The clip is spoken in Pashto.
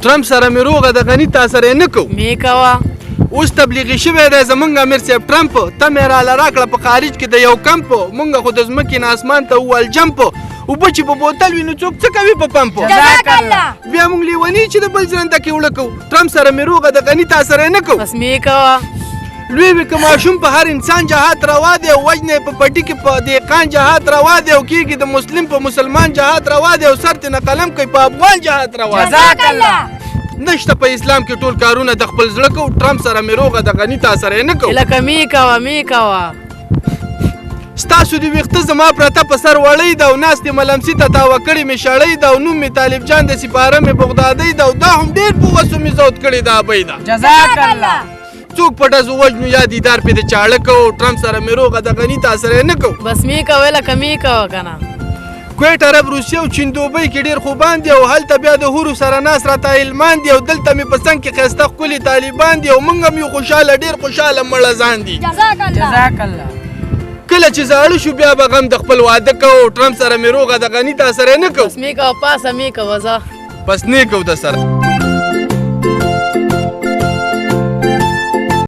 ټرمپ سره مې روغه د غني تا سره یې نه کوو مې کوه اوس تبلیغي شوی دی زمونږ امیر صاحب ټرمپ ته مې راله راکړه په خارج کې د یو کمپ مونږ خو د ځمکې نه اسمان ته ووال جمپ اوبه چې په بوتل وي نو څوک څه کوي په پمپ جزاک الله. بیا مونږ لیوني چې د بل ځرنده کې وړه کوو ټرمپ سره مې روغه د غني تا سره یې نه کوو بس مې کوه لوی وي که ماشوم په هر انسان جهاد روا دی او وجنه په پټي کې په دهقان جهاد روا دی او کېږي د مسلم په مسلمان جهاد روا دی او سر ترې نه قلم کوي په افغان جهاد روا دی جزاک الله. نشته په اسلام کې ټول کارونه د خپل زړه کوو ټرمپ سره مې روغه د غني تا سره یې نه کوو لکه مې کوه مې کوه ستاسو د ویښته زما پرته په سر وړی ده او ناستې ملمسي ته تاوه کړې مې شړۍ ده او نوم مې طالب جان د سپاره مې بغدادۍ ده او دا هم ډېر په وسو مې زود کړې ده ابۍ ده جزاک الله. څوک په ډزو وژنو یا دیدار پې د چاړه کوو ټرمپ سره مې روغه د غني تا سره یې نه کوو بس مې کوه لکه مې کوه که نه کویټ عرب روسیه او چین دوبۍ کې ډېر خوبان دي او هلته بیا د هورو سره ناس راته علمان دي او دلته مې په څنګ کې ښایسته ښکلي طالبان دي او موږ هم یو خوشحاله ډېر خوشحاله مړزان دي جزاک الله. جزاک الله. کله چې زاړه شو بیا به غم د خپل واده کوو ټرمپ سره مې روغه د غني تا سره یې نه کوو بس مې کوه پاسه مې کوه زه بس نه کوو د سره